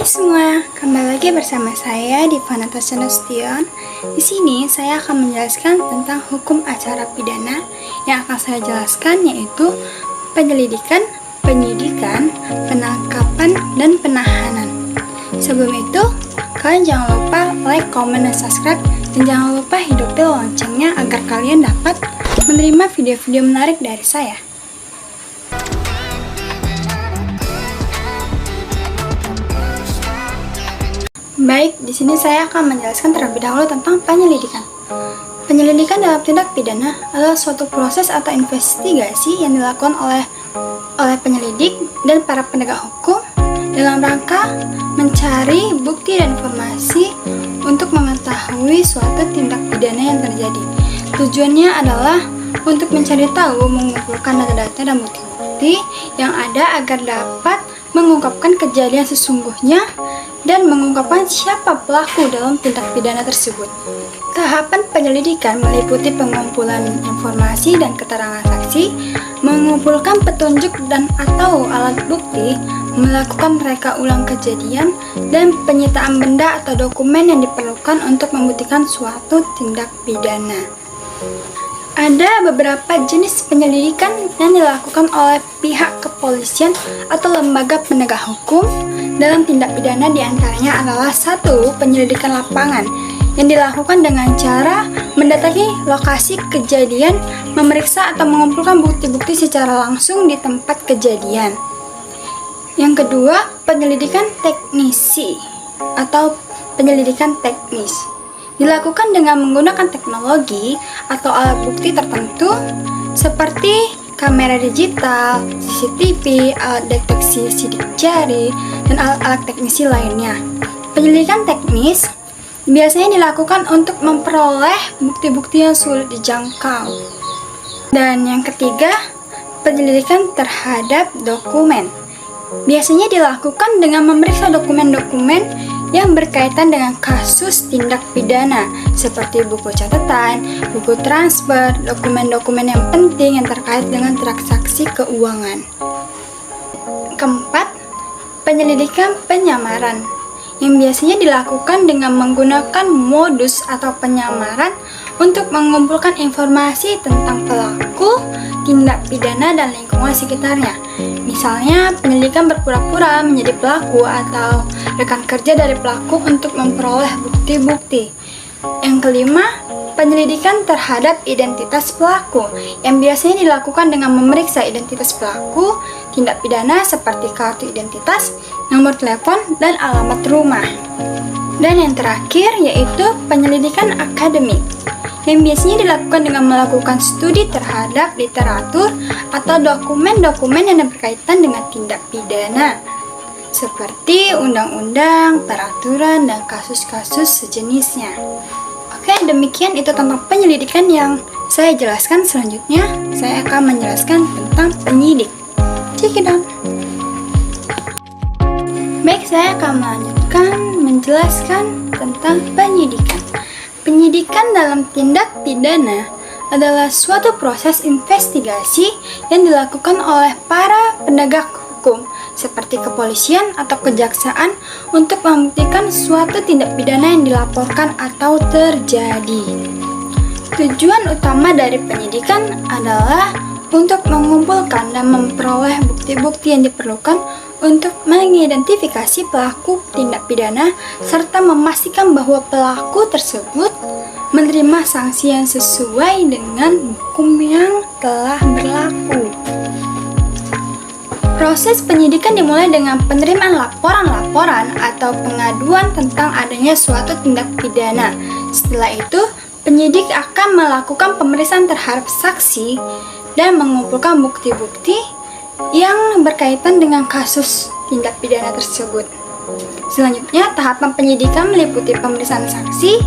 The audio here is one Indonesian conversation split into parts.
Hai semua, kembali lagi bersama saya Diva Natasha Nasution. Di sini saya akan menjelaskan tentang hukum acara pidana. Yang akan saya jelaskan yaitu penyelidikan, penyidikan, penangkapan, dan penahanan. Sebelum itu, kalian jangan lupa like, comment, dan subscribe, dan jangan lupa hidupin loncengnya agar kalian dapat menerima video-video menarik dari saya. Baik, di sini saya akan menjelaskan terlebih dahulu tentang penyelidikan. Penyelidikan dalam tindak pidana adalah suatu proses atau investigasi yang dilakukan oleh penyelidik dan para penegak hukum dalam rangka mencari bukti dan informasi untuk mengetahui suatu tindak pidana yang terjadi. Tujuannya adalah untuk mencari tahu, mengumpulkan data-data dan bukti-bukti yang ada agar dapat mengungkapkan kejadian sesungguhnya dan mengungkapkan siapa pelaku dalam tindak pidana tersebut. Tahapan penyelidikan meliputi pengumpulan informasi dan keterangan saksi, mengumpulkan petunjuk dan atau alat bukti, melakukan reka ulang kejadian, dan penyitaan benda atau dokumen yang diperlukan untuk membuktikan suatu tindak pidana. Ada beberapa jenis penyelidikan yang dilakukan oleh pihak kepolisian atau lembaga penegak hukum dalam tindak pidana, diantaranya adalah 1. Penyelidikan lapangan yang dilakukan dengan cara mendatangi lokasi kejadian, memeriksa atau mengumpulkan bukti-bukti secara langsung di tempat kejadian. Yang kedua, penyelidikan teknisi atau penyelidikan teknis dilakukan dengan menggunakan teknologi atau alat bukti tertentu seperti kamera digital, CCTV, alat deteksi sidik jari, dan alat-alat teknisi lainnya. Penyelidikan teknis biasanya dilakukan untuk memperoleh bukti-bukti yang sulit dijangkau. Dan yang ketiga, penyelidikan terhadap dokumen. Biasanya dilakukan dengan memeriksa dokumen-dokumen yang berkaitan dengan kasus tindak pidana seperti buku catatan, buku transfer, dokumen-dokumen yang penting yang terkait dengan transaksi keuangan. Keempat, penyelidikan penyamaran yang biasanya dilakukan dengan menggunakan modus atau penyamaran untuk mengumpulkan informasi tentang pelaku tindak pidana dan lingkungan sekitarnya. Misalnya, penyelidikan berpura-pura menjadi pelaku atau rekan kerja dari pelaku untuk memperoleh bukti-bukti. Yang kelima, penyelidikan terhadap identitas pelaku yang biasanya dilakukan dengan memeriksa identitas pelaku tindak pidana seperti kartu identitas, nomor telepon, dan alamat rumah. Dan yang terakhir yaitu penyelidikan akademik yang biasanya dilakukan dengan melakukan studi terhadap literatur atau dokumen-dokumen yang berkaitan dengan tindak pidana seperti undang-undang, peraturan, dan kasus-kasus sejenisnya. Oke, demikian itu tentang penyelidikan yang saya jelaskan. Selanjutnya, saya akan menjelaskan tentang penyidik. Check it out. Baik, saya akan melanjutkan menjelaskan tentang penyidikan. Penyidikan dalam tindak pidana adalah suatu proses investigasi yang dilakukan oleh para penegak hukum seperti kepolisian atau kejaksaan untuk membuktikan suatu tindak pidana yang dilaporkan atau terjadi. Tujuan utama dari penyidikan adalah untuk mengumpulkan dan memperoleh bukti-bukti yang diperlukan untuk mengidentifikasi pelaku tindak pidana serta memastikan bahwa pelaku tersebut menerima sanksi yang sesuai dengan hukum yang telah berlaku. Proses penyidikan dimulai dengan penerimaan laporan-laporan atau pengaduan tentang adanya suatu tindak pidana. Setelah itu, penyidik akan melakukan pemeriksaan terhadap saksi dan mengumpulkan bukti-bukti yang berkaitan dengan kasus tindak pidana tersebut. Selanjutnya, tahapan penyidikan meliputi pemeriksaan saksi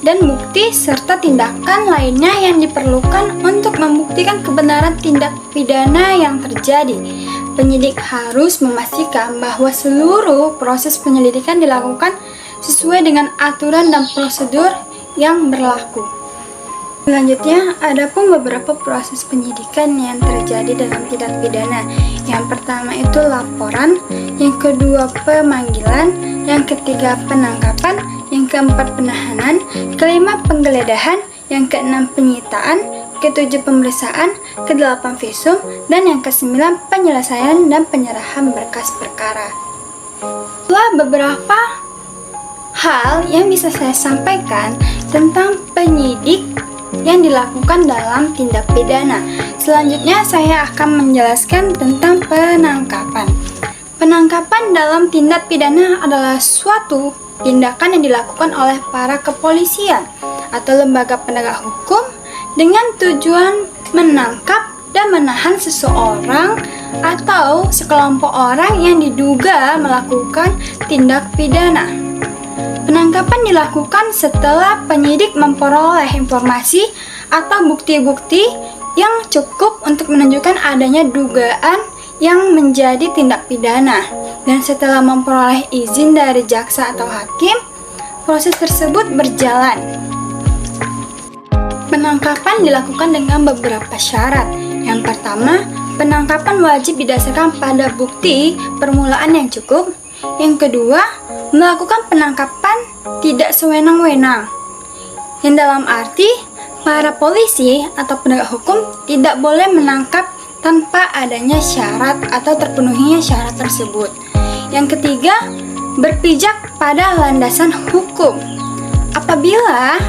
dan bukti serta tindakan lainnya yang diperlukan untuk membuktikan kebenaran tindak pidana yang terjadi. Penyidik harus memastikan bahwa seluruh proses penyelidikan dilakukan sesuai dengan aturan dan prosedur yang berlaku. Selanjutnya, ada pun beberapa proses penyidikan yang terjadi dalam tindak pidana. Yang pertama itu laporan, yang kedua pemanggilan, yang ketiga penangkapan, yang keempat penahanan, kelima penggeledahan, yang keenam penyitaan, ketujuh pemeriksaan, kedelapan visum, dan yang kesembilan penyelesaian dan penyerahan berkas perkara. Setelah beberapa hal yang bisa saya sampaikan tentang penyidik yang dilakukan dalam tindak pidana. Selanjutnya saya akan menjelaskan tentang penangkapan. Penangkapan dalam tindak pidana adalah suatu tindakan yang dilakukan oleh para kepolisian atau lembaga penegak hukum dengan tujuan menangkap dan menahan seseorang atau sekelompok orang yang diduga melakukan tindak pidana. Penangkapan dilakukan setelah penyidik memperoleh informasi atau bukti-bukti yang cukup untuk menunjukkan adanya dugaan yang menjadi tindak pidana. Dan setelah memperoleh izin dari jaksa atau hakim, proses tersebut berjalan. Penangkapan dilakukan dengan beberapa syarat. Yang pertama, penangkapan wajib didasarkan pada bukti permulaan yang cukup. Yang kedua, melakukan penangkapan tidak sewenang-wenang. Yang dalam arti, para polisi atau penegak hukum tidak boleh menangkap tanpa adanya syarat atau terpenuhinya syarat tersebut. Yang ketiga, berpijak pada landasan hukum. Apabila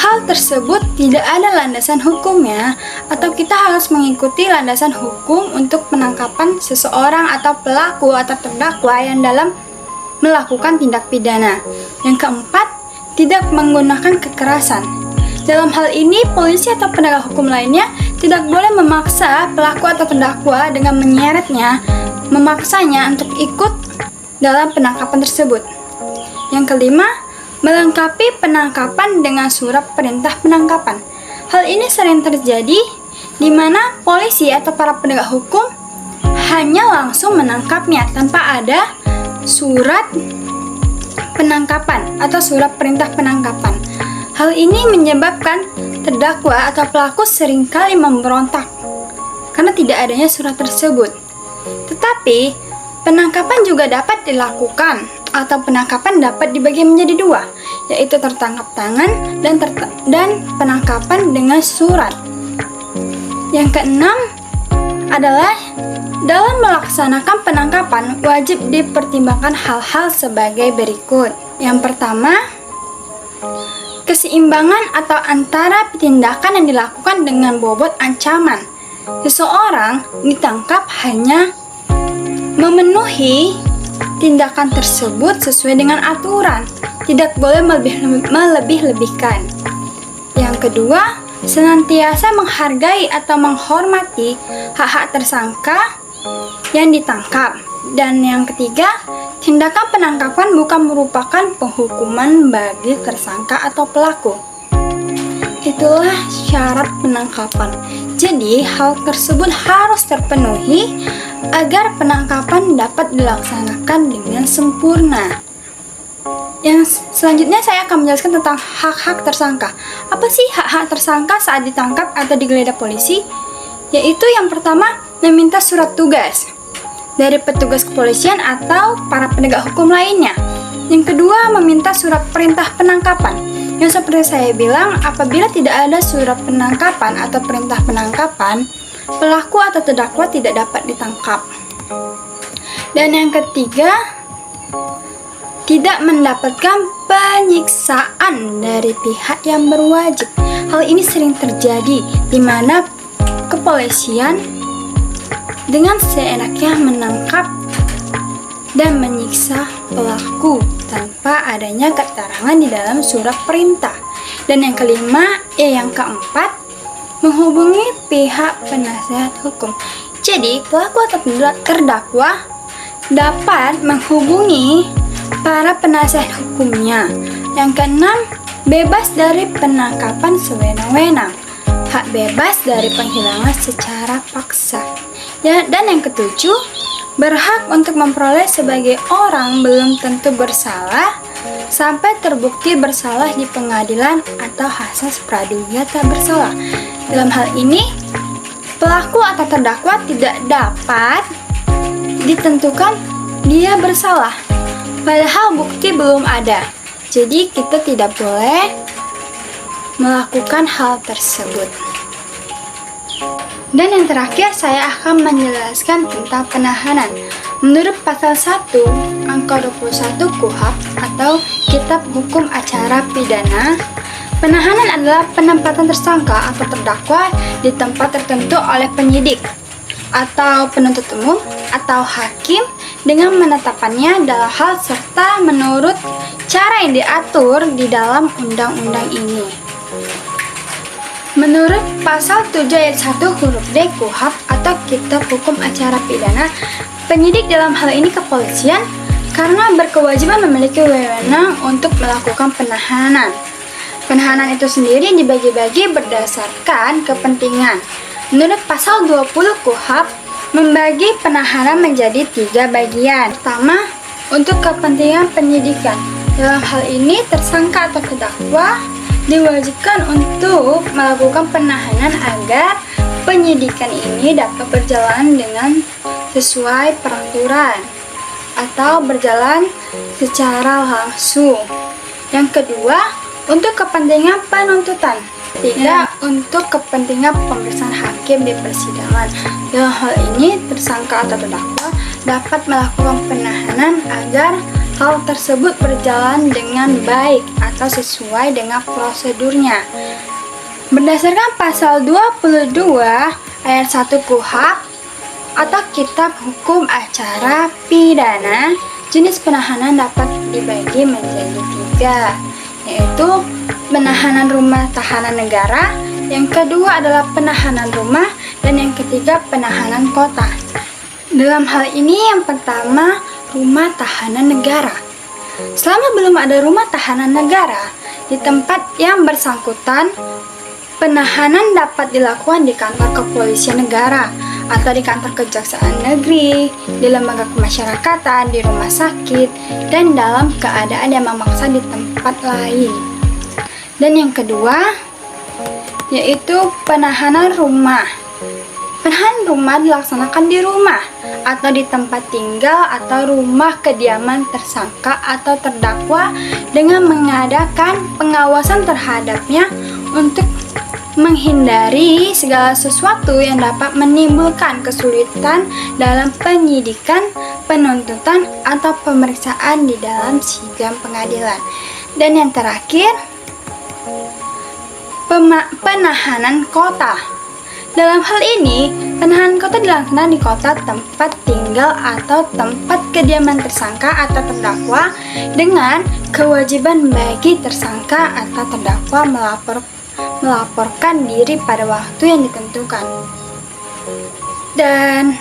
hal tersebut tidak ada landasan hukumnya, atau kita harus mengikuti landasan hukum untuk penangkapan seseorang atau pelaku atau terdakwa yang dalam melakukan tindak pidana. Yang keempat, tidak menggunakan kekerasan. Dalam hal ini, polisi atau penegak hukum lainnya tidak boleh memaksa pelaku atau terdakwa dengan menyeretnya, memaksanya untuk ikut dalam penangkapan tersebut. Yang kelima, melengkapi penangkapan dengan surat perintah penangkapan. Hal ini sering terjadi di mana polisi atau para penegak hukum hanya langsung menangkapnya tanpa ada surat penangkapan atau surat perintah penangkapan. Hal ini menyebabkan terdakwa atau pelaku seringkali memberontak karena tidak adanya surat tersebut. Tetapi, penangkapan juga dapat dilakukan atau penangkapan dapat dibagi menjadi dua, yaitu tertangkap tangan dan penangkapan dengan surat. Yang keenam adalah dalam melaksanakan penangkapan wajib dipertimbangkan hal-hal sebagai berikut. Yang pertama, keseimbangan atau antara tindakan yang dilakukan dengan bobot ancaman. Seseorang ditangkap hanya memenuhi tindakan tersebut sesuai dengan aturan, tidak boleh melebih-lebihkan. Yang kedua, senantiasa menghargai atau menghormati hak-hak tersangka yang ditangkap. Dan yang ketiga, tindakan penangkapan bukan merupakan penghukuman bagi tersangka atau pelaku. Itulah syarat penangkapan. Jadi, hal tersebut harus terpenuhi agar penangkapan dapat dilaksanakan dengan sempurna. Yang selanjutnya saya akan menjelaskan tentang hak-hak tersangka. Apa sih hak-hak tersangka saat ditangkap atau digeledah polisi? Yaitu yang pertama, meminta surat tugas dari petugas kepolisian atau para penegak hukum lainnya. Yang kedua, meminta surat perintah penangkapan. Yang seperti saya bilang, apabila tidak ada surat penangkapan atau perintah penangkapan, pelaku atau terdakwa tidak dapat ditangkap. Dan yang ketiga, tidak mendapatkan penyiksaan dari pihak yang berwajib. Hal ini sering terjadi di mana kepolisian dengan seenaknya menangkap dan menyiksa pelaku tanpa adanya keterangan di dalam surat perintah. Dan yang kelima, yang keempat, menghubungi pihak penasihat hukum. Jadi, pelaku atau terdakwa dapat menghubungi para penasihat hukumnya. Yang keenam, bebas dari penangkapan sewenang-wenang. Hak bebas dari penghilangan secara paksa. Dan yang ketujuh, berhak untuk memperoleh sebagai orang belum tentu bersalah sampai terbukti bersalah di pengadilan atau asas praduga tak bersalah. Dalam hal ini, pelaku atau terdakwa tidak dapat ditentukan dia bersalah, padahal bukti belum ada. Jadi kita tidak boleh melakukan hal tersebut. Dan yang terakhir, saya akan menjelaskan tentang penahanan. Menurut pasal 1 angka 21 KUHP atau Kitab Hukum Acara Pidana, penahanan adalah penempatan tersangka atau terdakwa di tempat tertentu oleh penyidik atau penuntut umum atau hakim dengan menetapkannya dalam hal serta menurut cara yang diatur di dalam undang-undang ini. Menurut pasal 7 ayat 1 huruf D KUHP atau Kitab Hukum Acara Pidana, penyidik dalam hal ini kepolisian karena berkewajiban memiliki wewenang untuk melakukan penahanan. Penahanan itu sendiri dibagi-bagi berdasarkan kepentingan. Menurut pasal 20 KUHP, membagi penahanan menjadi 3 bagian. Pertama, untuk kepentingan penyidikan. Dalam hal ini, tersangka atau terdakwa diwajibkan untuk melakukan penahanan agar penyidikan ini dapat berjalan dengan sesuai peraturan atau berjalan secara langsung. Yang kedua, untuk kepentingan penuntutan. Tiga, untuk kepentingan pemeriksaan hakim di persidangan. Dalam hal ini, tersangka atau terdakwa dapat melakukan penahanan agar hal tersebut berjalan dengan baik atau sesuai dengan prosedurnya. Berdasarkan pasal 22 ayat 1 KUHP atau Kitab Hukum Acara Pidana, jenis penahanan dapat dibagi menjadi 3, yaitu penahanan rumah tahanan negara, yang kedua adalah penahanan rumah, dan yang ketiga penahanan kota. Dalam hal ini yang pertama, rumah tahanan negara. Selama belum ada rumah tahanan negara di tempat yang bersangkutan, penahanan dapat dilakukan di kantor kepolisian negara atau di kantor kejaksaan negeri, di lembaga kemasyarakatan, di rumah sakit, dan dalam keadaan yang memaksa di tempat lain. Dan yang kedua, yaitu penahanan rumah. Penahanan rumah dilaksanakan di rumah atau di tempat tinggal atau rumah kediaman tersangka atau terdakwa dengan mengadakan pengawasan terhadapnya untuk menghindari segala sesuatu yang dapat menimbulkan kesulitan dalam penyidikan, penuntutan, atau pemeriksaan di dalam sidang pengadilan. Dan yang terakhir, penahanan kota. Dalam hal ini, penahanan kota dilaksanakan di kota tempat tinggal atau tempat kediaman tersangka atau terdakwa dengan kewajiban bagi tersangka atau terdakwa melaporkan diri pada waktu yang ditentukan. Dan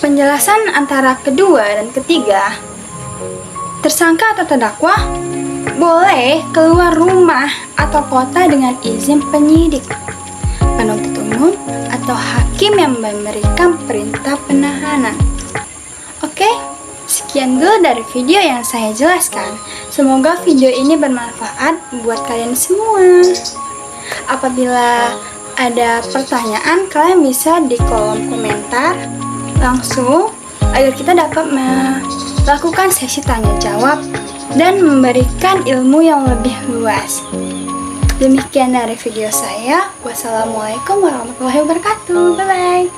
penjelasan antara kedua dan ketiga, tersangka atau terdakwa boleh keluar rumah atau kota dengan izin penyidik, penuntut umum, atau hakim yang memberikan perintah penahanan. Oke, sekian dulu dari video yang saya jelaskan. Semoga video ini bermanfaat buat kalian semua. Apabila ada pertanyaan, kalian bisa di kolom komentar langsung agar kita dapat melakukan sesi tanya jawab dan memberikan ilmu yang lebih luas. Demikian dari video saya. Wassalamualaikum warahmatullahi wabarakatuh. Bye-bye.